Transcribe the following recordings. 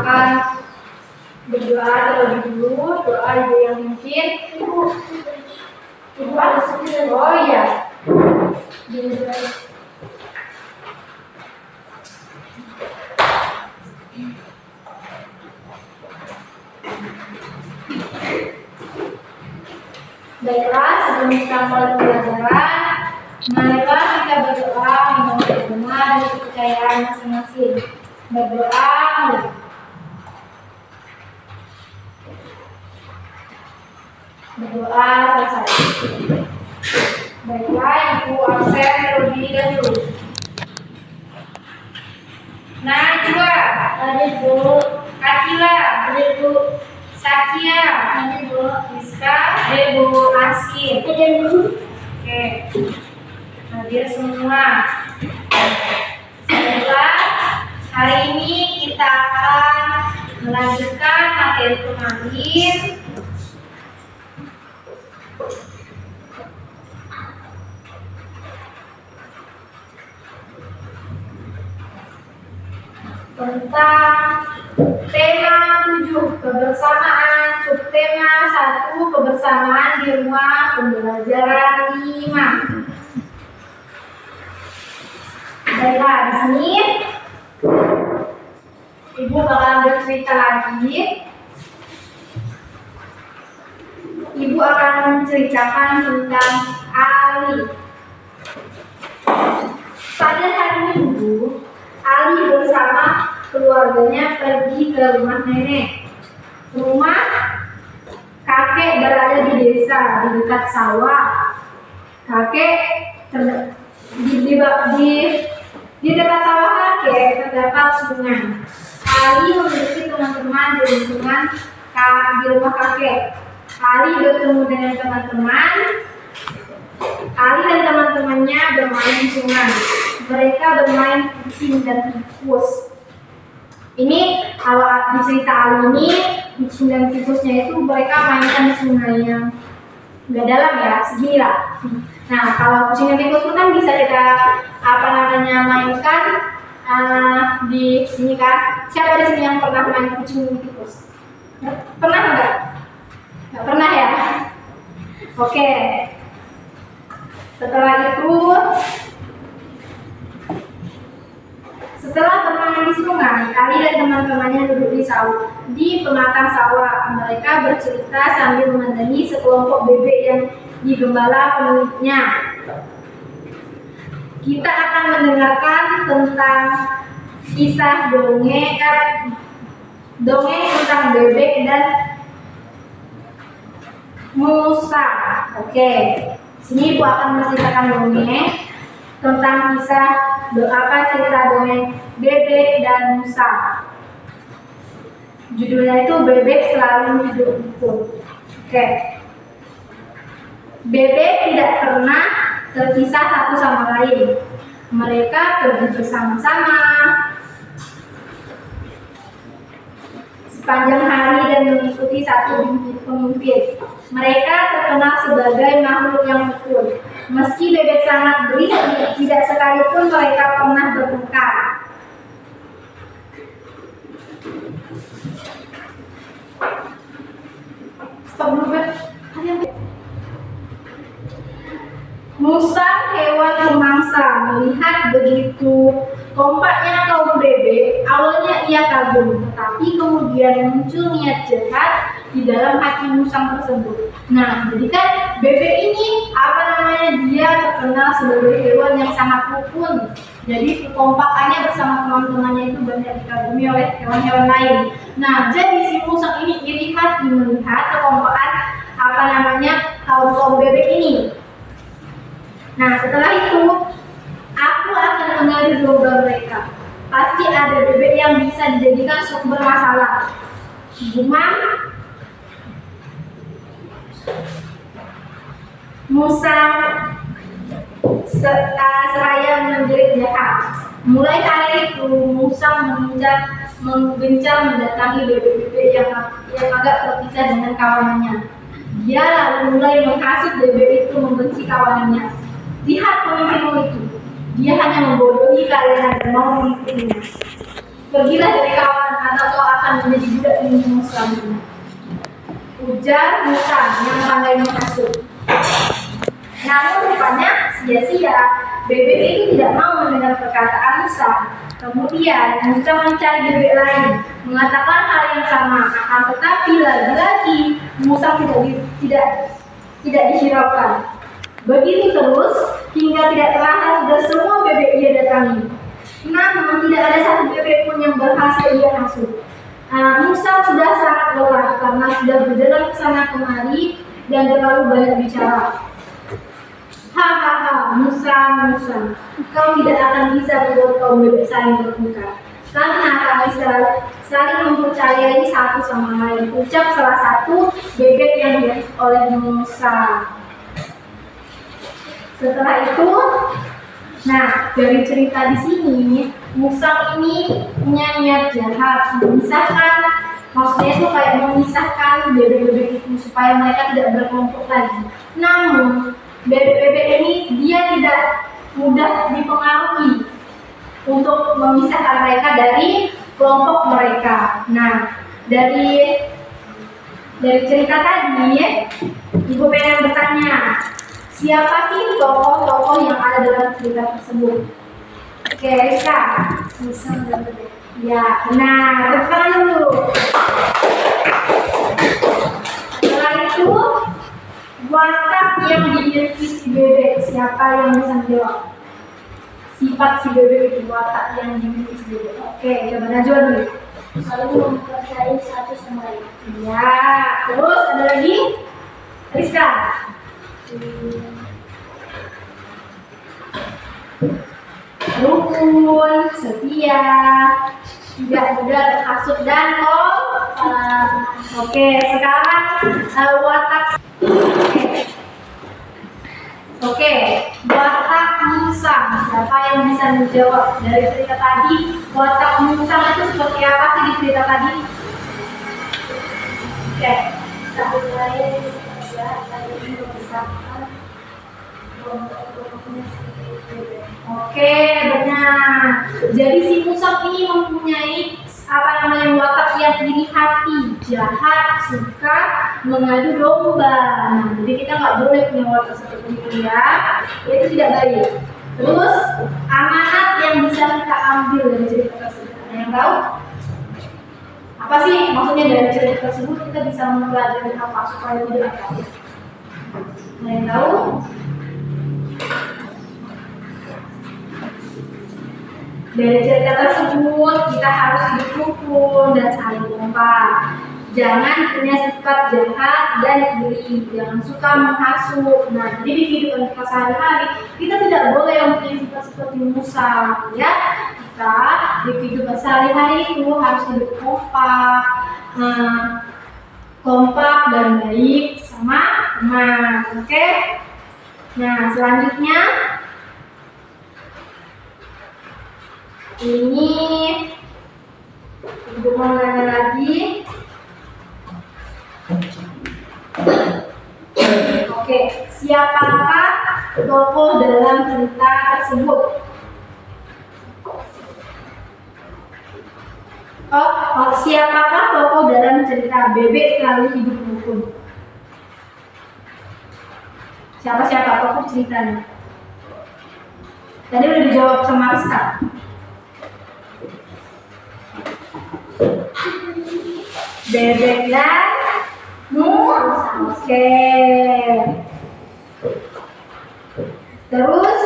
akan berdoa terlebih dulu. Doa ibu yang mungkin ibu ada sedih. Oh iya. Baiklah, sebelum kita mulai pelajaran, marilah kita berdoa menurut agama dan kepercayaan masing-masing. Berdoa. Berdoa selesai. Baiklah, ibu absen terlebih dahulu. Najwa, ada Bu. Akila, ada Bu. Sakia, ada Bu. Rizka, ada Bu. Asin, ada Bu. Oke, hadir semua. Baiklah, hari ini kita akan melanjutkan materi kemarin. Tentang tema 7 kebersamaan, subtema 1 kebersamaan di rumah pembelajaran 5. Baiklah, di sini ibu bakal bercerita lagi. Ibu akan menceritakan tentang Ali. Pada hari Minggu, Ali bersama keluarganya pergi ke rumah nenek. Rumah kakek berada di desa, di dekat sawah. Kakek di dekat sawah kakek terdapat sungai. Ali memiliki teman-teman di lingkungan di rumah kakek. Ali bertemu dengan teman-teman. Ali dan teman-temannya bermain di sungai. Mereka bermain kucing dan tikus. Ini kalau di cerita Ali ini, kucing dan tikusnya itu mereka mainkan di sungai yang nggak dalam ya, segini lah. Nah, kalau kucing dan tikus itu kan bisa kita mainkan di sini kan. Siapa di sini yang pernah main kucing dan tikus? Pernah nggak? Nggak pernah ya? Oke. Setelah bermain di sungai, Ali dan teman-temannya duduk di pematang sawah. Mereka bercerita sambil memandangi sekelompok bebek yang digembala pemiliknya. Kita akan mendengarkan tentang kisah dongeng tentang bebek dan Musa. Oke, sini ibu akan menceritakan dongeng tentang kisah cerita dongeng bebek dan Musa. Judulnya itu Bebek Selalu Hidup Rukun. Oke. Bebek tidak pernah terpisah satu sama lain. Mereka pergi bersama-sama sepanjang hari dan mengikuti satu pemimpin. Mereka terkenal sebagai makhluk yang rukun. Meski bebek sangat berisik, tidak sekalipun mereka pernah bertengkar. Stop dulu, Beb. Musa, hewan pemangsa, melihat begitu kompaknya kaum bebek. Awalnya ia kagum, tetapi kemudian muncul niat jahat di dalam hati Musa tersebut. Nah, jadi kan bebek ini dia terkenal sebagai hewan yang sangat rukun. Jadi kekompakannya bersama teman-temannya itu banyak dikagumi oleh hewan-hewan lain. Nah, jadi si Musa ini iri hati melihat kekompakan kaum bebek ini. Nah, setelah itu aku akan mengalir domba mereka. Pasti ada bebek yang bisa dijadikan sumber masalah. Gumam Musa seraya menjerit jahat. Mulai hari itu Musa menggencar mendatangi bebek-bebek yang agak terpisah dengan kawanannya. Dia lalu mulai menghasut bebek itu membenci kawanannya. Lihat pemimpinmu itu, dia hanya membodohi kalian dan mau mengikutinya. Pergilah dari kawan atau kau akan menjadi budak minum selamanya. Ujar Musa yang pandai menghasut. Namun rupanya sia-sia. Bebek itu tidak mau mendengar perkataan Musa. Kemudian Musa mencari bebek lain, mengatakan hal yang sama. Akan tetapi lagi-lagi Musa tidak dihiraukan. Begitu terus hingga tidak terasa sudah semua bebek ia datangi. Namun tidak ada satu bebek pun yang berhasil ia hasut. Musa sudah sangat lelah karena sudah berjalan ke sana kemari dan terlalu banyak bicara. Hahaha, Musa, kau tidak akan bisa membuat kaum bebek saling bertengkar. Karena kami saling mempercayai satu sama lain. Ucap salah satu bebek yang diasuh oleh Musa. Setelah itu, nah dari cerita di sini, Musa ini punya niat jahat, maksudnya itu kayak memisahkan bebek-bebek itu supaya mereka tidak berkelompok lagi. Namun bebek-bebek ini dia tidak mudah dipengaruhi untuk memisahkan mereka dari kelompok mereka. Nah, dari cerita tadi, Ibu pengen bertanya, siapa sih tokoh-tokoh yang ada dalam cerita tersebut? Oke, Rizka. Musa dan bebek. Ya, benar. Tepuk tangan dulu. Setelah itu, watak yang dimiliki si bebek, siapa yang bisa menjawab? Sifat si bebek itu, watak yang dimiliki si bebek. Oke, coba Najwa dulu. Saling mempercayai satu sama lain. Ya, terus ada lagi? Rizka. Rukun, setia, tidak mudah terhasut dan Oke, sekarang watak. Oke, watak Musa. Siapa yang bisa menjawab dari cerita tadi? Watak Musa itu seperti apa sih di cerita tadi? Oke, Satu lain saja lain memisahkan kelompok-kelompoknya seperti bebek. Oke, benar. Jadi si Musa ini mempunyai watak yang iri hati, jahat, suka mengadu domba. Nah, jadi kita nggak boleh punya watak seperti itu ya. Itu tidak baik. Terus amanat yang bisa kita ambil dari cerita tersebut. Ada yang tahu? Apa sih maksudnya dari cerita tersebut? Kita bisa mempelajari apa supaya tidak ada? Ada yang tahu? Dari cerita tersebut kita harus hidup rukun dan saling kompak. Jangan punya sifat jahat dan iri, jangan suka menghasut. Nah, jadi di kehidupan kita sehari-hari kita tidak boleh mempunyai sifat seperti Musa, ya. Kita di kehidupan sehari-hari itu harus hidup kompak dan baik sama teman. Oke? Nah, selanjutnya ini Ibu mau nanya lagi. Oke, siapakah tokoh dalam cerita tersebut? Siapakah tokoh dalam cerita bebek selalu hidup rukun? Siapa tokoh ceritanya? Tadi udah dijawab sama Rizka. Bebek dan Musa. Oke. Terus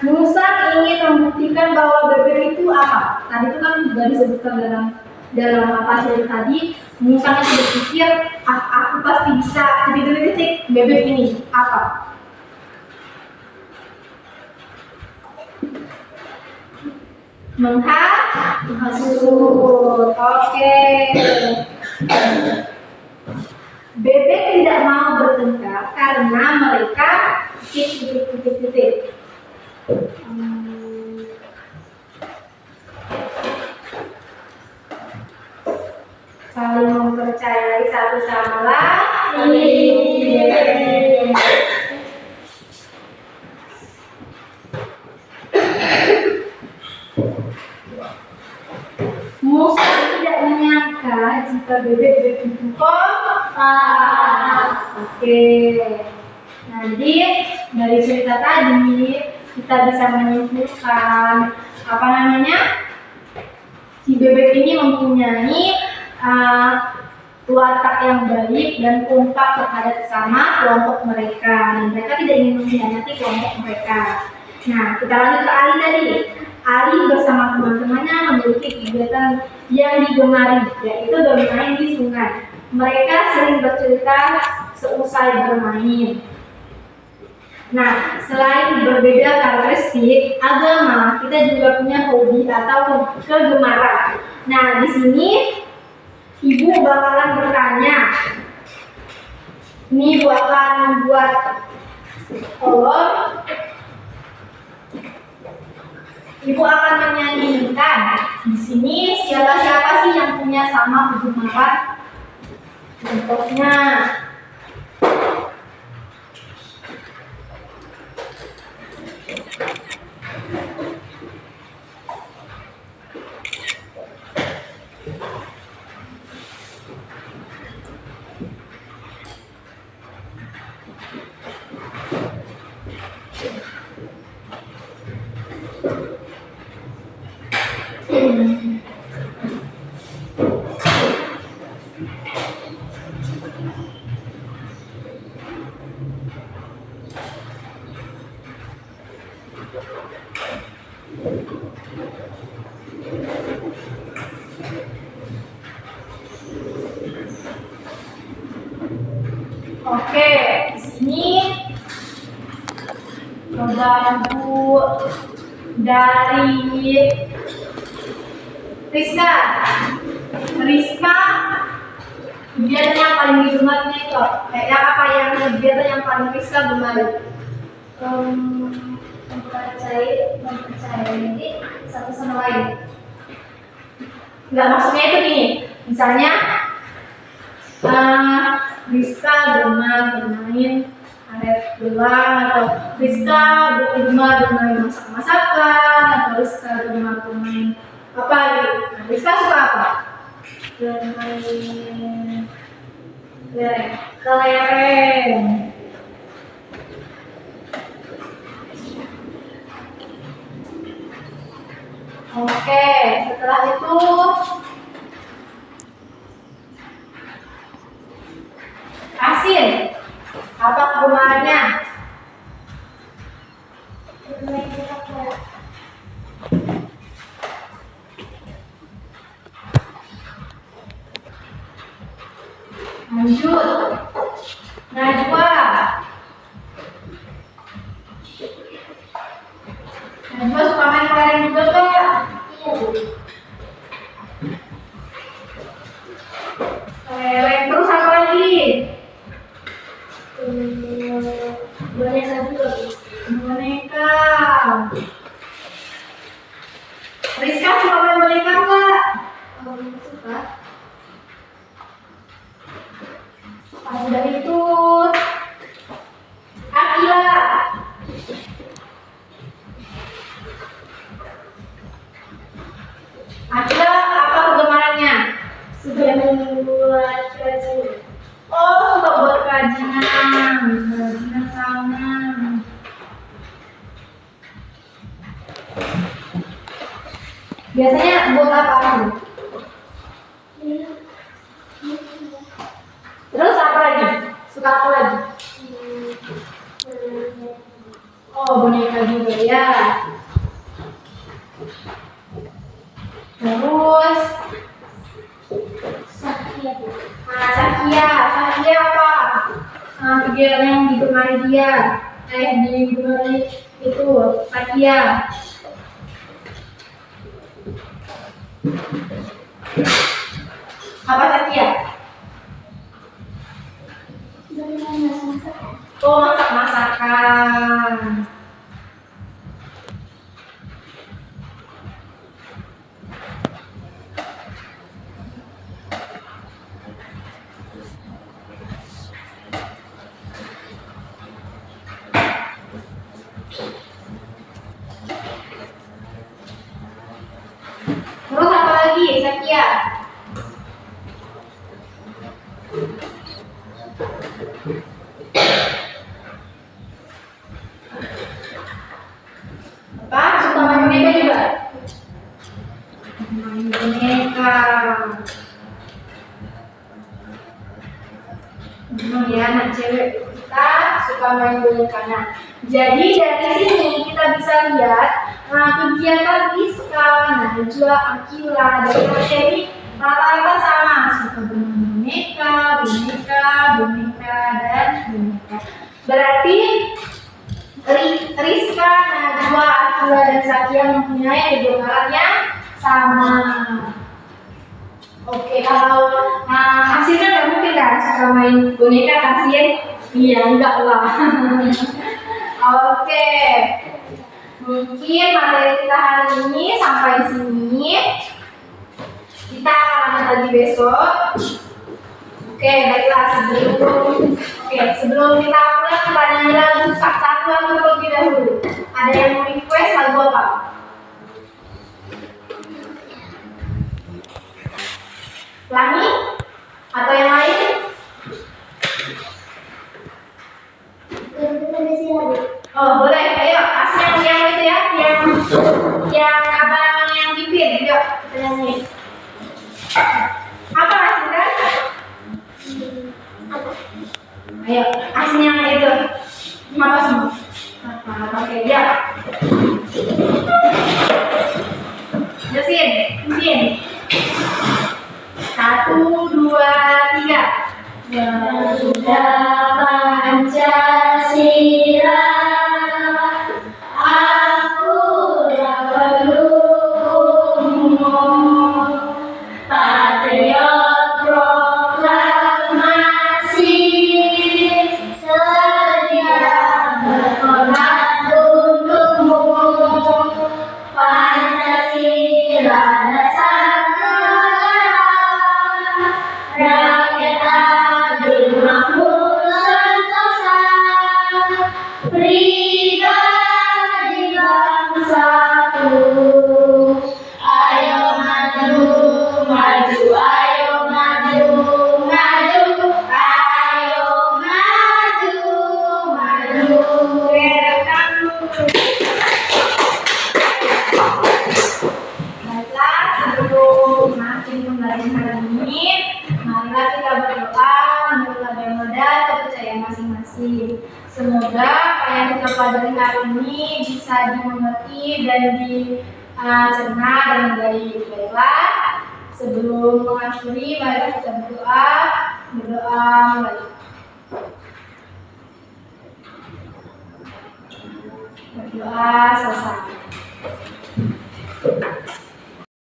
Musa ingin membuktikan bahwa bebek itu apa? Tadi itu kan sudah disebutkan dalam apa cerita tadi. Musa itu berpikir, aku pasti bisa titik bebek ini apa? Menghasut. Oke. Bebek tidak mau bertengkar karena mereka titik. Saling mempercayai satu sama lain. Oke. Nah, jadi dari cerita tadi kita bisa menyimpulkan apa namanya? Si bebek ini mempunyai watak yang baik dan kompak terhadap sesama kelompok mereka. Dan mereka tidak ingin mengkhianati kelompok mereka. Nah, kita lanjut ke Ali tadi. Ali bersama teman-temannya memiliki kegiatan yang digemari, yaitu bermain di sungai. Mereka sering bercerita seusai bermain. Nah, selain berbeda karakteristik agama, kita juga punya hobi atau kegemaran. Nah, di sini ibu bakalan bertanya. Ini ibu akan membuat kolom. Ibu akan menyanyikan. Di sini siapa-siapa sih yang punya sama kegemaran? Contohnya. Oke, di sini lagu dari Rizka. Rizka, kegiatan yang paling digemarnya itu kayak apa yang kegiatan yang paling Rizka gemari? mempercayai satu sama lain. Enggak, maksudnya itu gini, misalnya Rizka gemar bermain karet gelang, atau Rizka gemar bermain masak-masakan, atau Rizka gemar bermain apa gitu. Nah, Rizka suka apa? Bermain Kelereng. Oke, setelah itu Asin, apa kegemarannya? bermain sepak bola. Lanjut, Najwa. Najwa suka main kelereng juga nggak? Iya, Bu. Kelereng, terus apa lagi? Boneka juga, Bu. Boneka. Rizka suka main boneka nggak? Suka. Udah itu Akila. Akila apa kegemarannya? Suka membuat kerajinan. Oh, suka buat kerajinan. Kerajinan tangan. Biasanya buat apa? Terus apa lagi? Suka apa lagi? Oh, boneka juga ya. Terus Sakia, Bu. Sakia apa? Kegiatan yang digemari dia. Digemari itu Sakia. Apa Sakia? Bermain masak-masakan. Oh, masak-masakan. Terus apa lagi, Sakia? suka main boneka. Nah, jadi dari sini kita bisa lihat kegiatan Rizka, Najwa, Akila, dan Dewi rata-rata sama, suka bermain boneka, dan boneka. Berarti Rizka, Najwa, Akila, dan Satya mempunyai kegembaran yang sama. Oke, kalau hasilnya nggak mungkin kan suka main boneka kasihan? Iya, enggak lah. Oke, mungkin materi kita hari ini sampai di sini. Kita akan lanjut lagi besok. Oke, baiklah sebelum kita mulai pertanyaan lagu satu lagu terlebih dahulu. Ada yang mau request lagu apa? Pelangi atau yang lain? Oh boleh, ayo kasih yang itu ya, yang apa namanya yang bibir, yuk kita nyanyi. Apa hasilnya? Ayo, aslinya yang itu. Apa semua? Oke, ya. Jelasin, mungkin. 1, 2, 3. Garuda Pancasila, aku pendukungmu, patriot proklamasi, sedia berkorban untukmu, Pancasila dasar rakyat adil makmur sentosa, pribadi bangsaku. Ayo maju, maju, ayo maju, maju, ayo maju, maju. Baiklah, sebelum makin pembelajaran hari ini, marilah kita berdoa menurut modal kepercayaan masing-masing. Semoga apa yang kita pelajari hari ini bisa dimengerti dan dicerna dengan baik. Baiklah, sebelum mengakhiri, marilah kita berdoa mulai. Berdoa selesai.